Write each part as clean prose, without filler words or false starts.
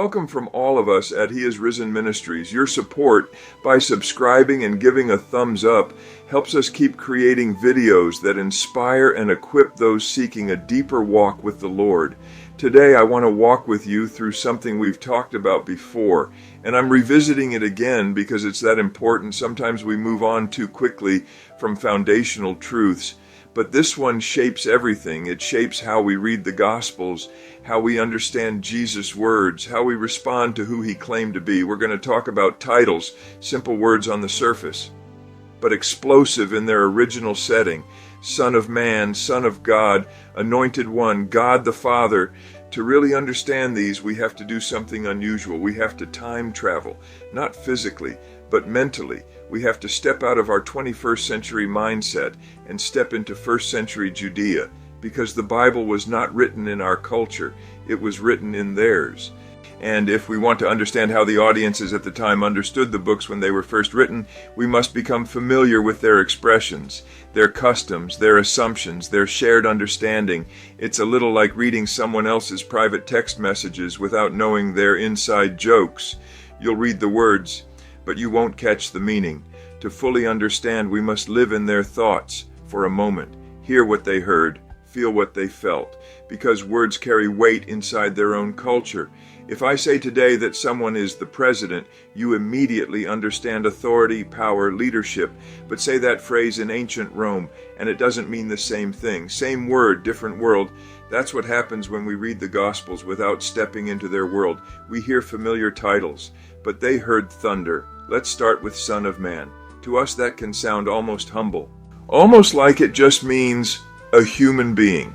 Welcome from all of us at He Is Risen Ministries. Your support by subscribing and giving a thumbs up helps us keep creating videos that inspire and equip those seeking a deeper walk with the Lord. Today I want to walk with you through something we've talked about before, and I'm revisiting it again because it's that important. Sometimes we move on too quickly from foundational truths. But this one shapes everything. It shapes how we read the Gospels, how we understand Jesus' words, how we respond to who He claimed to be. We're going to talk about titles, simple words on the surface, but explosive in their original setting. Son of Man, Son of God, Anointed One, God the Father. To really understand these, we have to do something unusual. We have to time travel, not physically, but mentally. We have to step out of our 21st century mindset and step into first century Judea, because the Bible was not written in our culture, it was written in theirs. And if we want to understand how the audiences at the time understood the books when they were first written, we must become familiar with their expressions, their customs, their assumptions, their shared understanding. It's a little like reading someone else's private text messages without knowing their inside jokes. You'll read the words, but you won't catch the meaning. To fully understand, we must live in their thoughts for a moment, hear what they heard, feel what they felt, because words carry weight inside their own culture. If I say today that someone is the president, you immediately understand authority, power, leadership. But say that phrase in ancient Rome, and it doesn't mean the same thing. Same word, different world. That's what happens when we read the Gospels without stepping into their world. We hear familiar titles, but they heard thunder. Let's start with Son of Man. To us that can sound almost humble, almost like it just means a human being.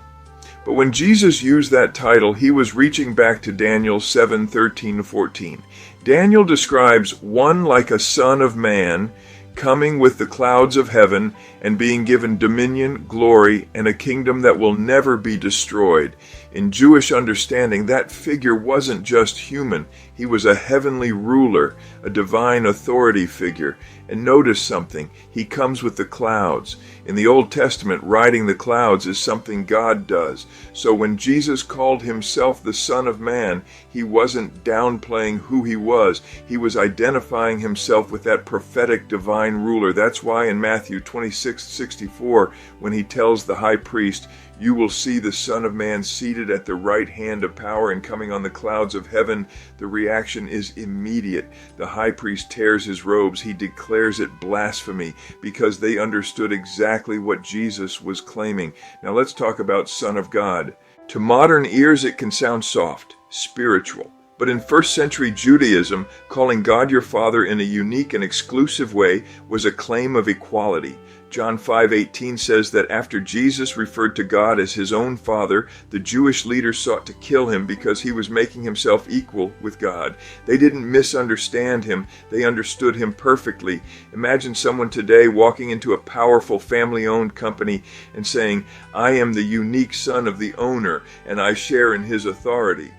But when Jesus used that title, he was reaching back to Daniel 7:13-14. Daniel describes one like a son of man coming with the clouds of heaven and being given dominion, glory, and a kingdom that will never be destroyed. In Jewish understanding, that figure wasn't just human. He was a heavenly ruler, a divine authority figure. And notice something, he comes with the clouds. In the Old Testament, riding the clouds is something God does. So when Jesus called himself the Son of Man, he wasn't downplaying who he was. He was identifying himself with that prophetic divine ruler. That's why in Matthew 26:64, when he tells the high priest, "You will see the Son of Man seated at the right hand of power and coming on the clouds of heaven," the reaction is immediate. The high priest tears his robes. He declares it blasphemy because they understood exactly what Jesus was claiming. Now let's talk about Son of God. To modern ears, it can sound soft, spiritual. But in first century Judaism, calling God your Father in a unique and exclusive way was a claim of equality. John 5:18 says that after Jesus referred to God as his own Father, the Jewish leaders sought to kill him because he was making himself equal with God. They didn't misunderstand him, they understood him perfectly. Imagine someone today walking into a powerful family-owned company and saying, "I am the unique son of the owner and I share in his authority."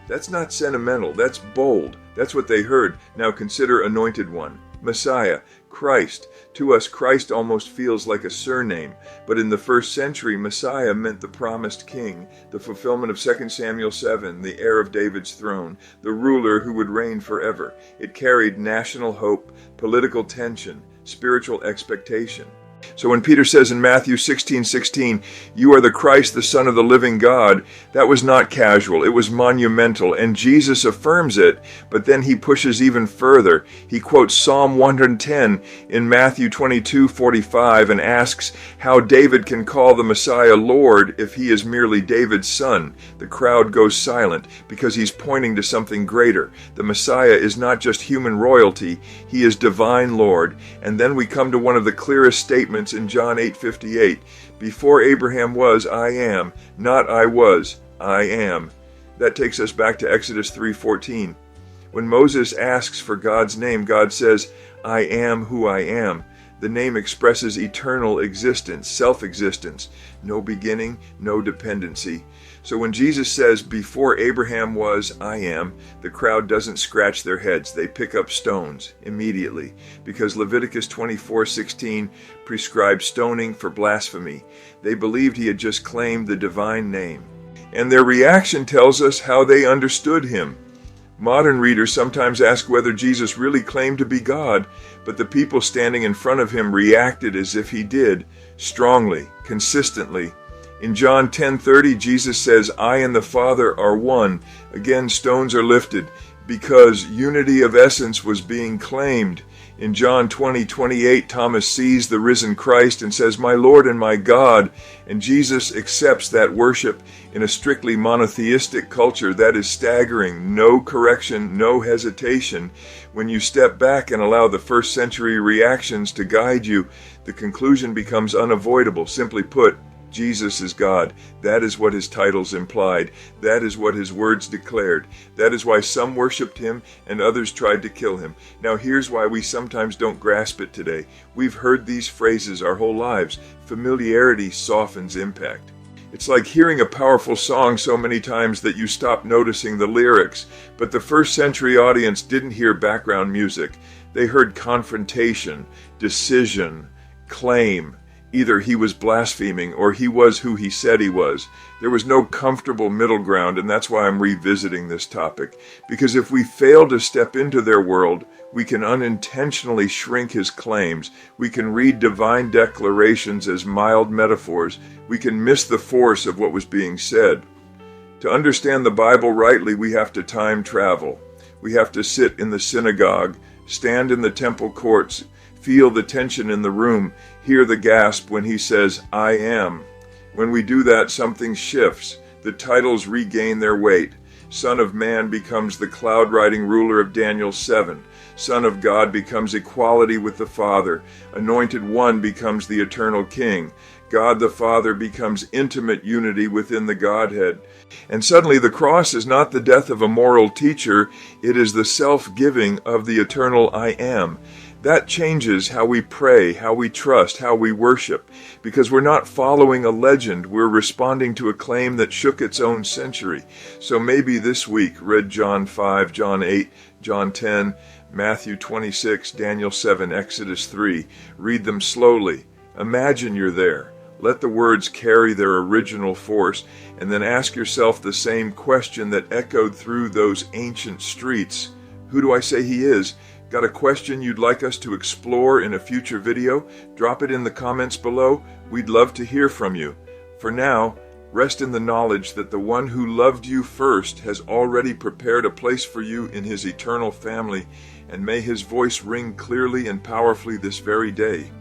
That's not sentimental, that's bold. That's what they heard. Now consider Anointed One, Messiah, Christ. To us, Christ almost feels like a surname, but in the first century, Messiah meant the promised king, the fulfillment of 2 Samuel 7, the heir of David's throne, the ruler who would reign forever. It carried national hope, political tension, spiritual expectation. So when Peter says in Matthew 16:16, "You are the Christ, the Son of the living God," that was not casual, it was monumental, and Jesus affirms it, but then he pushes even further. He quotes Psalm 110 in Matthew 22:45 and asks how David can call the Messiah Lord if he is merely David's son. The crowd goes silent because he's pointing to something greater. The Messiah is not just human royalty, he is divine Lord. And then we come to one of the clearest statements in John 8:58. Before Abraham was, I am. Not I was, I am. That takes us back to Exodus 3:14. When Moses asks for God's name, God says, I am who I am. The name expresses eternal existence, self-existence. No beginning, no dependency. So when Jesus says, before Abraham was, I am, the crowd doesn't scratch their heads. They pick up stones immediately, because Leviticus 24:16 prescribed stoning for blasphemy. They believed he had just claimed the divine name. And their reaction tells us how they understood him. Modern readers sometimes ask whether Jesus really claimed to be God, but the people standing in front of him reacted as if he did, strongly, consistently. In John 10:30, Jesus says, "I and the Father are one." Again, stones are lifted because unity of essence was being claimed. In John 20:28, Thomas sees the risen Christ and says, "My Lord and my God." And Jesus accepts that worship in a strictly monotheistic culture. That is staggering. No correction, no hesitation. When you step back and allow the first century reactions to guide you, the conclusion becomes unavoidable. Simply put, Jesus is God. That is what his titles implied. That is what his words declared. That is why some worshipped him and others tried to kill him. Now here's why we sometimes don't grasp it today. We've heard these phrases our whole lives. Familiarity softens impact. It's like hearing a powerful song so many times that you stop noticing the lyrics. But the first century audience didn't hear background music. They heard confrontation, decision, claim. Either he was blaspheming or he was who he said he was. There was no comfortable middle ground, and that's why I'm revisiting this topic. Because if we fail to step into their world, we can unintentionally shrink his claims. We can read divine declarations as mild metaphors. We can miss the force of what was being said. To understand the Bible rightly, we have to time travel. We have to sit in the synagogue, stand in the temple courts, feel the tension in the room, hear the gasp when he says, "I am." When we do that, something shifts. The titles regain their weight. Son of Man becomes the cloud-riding ruler of Daniel 7. Son of God becomes equality with the Father. Anointed One becomes the eternal King. God the Father becomes intimate unity within the Godhead. And suddenly the cross is not the death of a moral teacher, it is the self-giving of the eternal I Am. That changes how we pray, how we trust, how we worship, because we're not following a legend, we're responding to a claim that shook its own century. So maybe this week, read John 5, John 8, John 10, Matthew 26, Daniel 7, Exodus 3. Read them slowly. Imagine you're there. Let the words carry their original force, and then ask yourself the same question that echoed through those ancient streets. Who do I say he is? Got a question you'd like us to explore in a future video? Drop it in the comments below. We'd love to hear from you. For now, rest in the knowledge that the one who loved you first has already prepared a place for you in his eternal family, and may his voice ring clearly and powerfully this very day.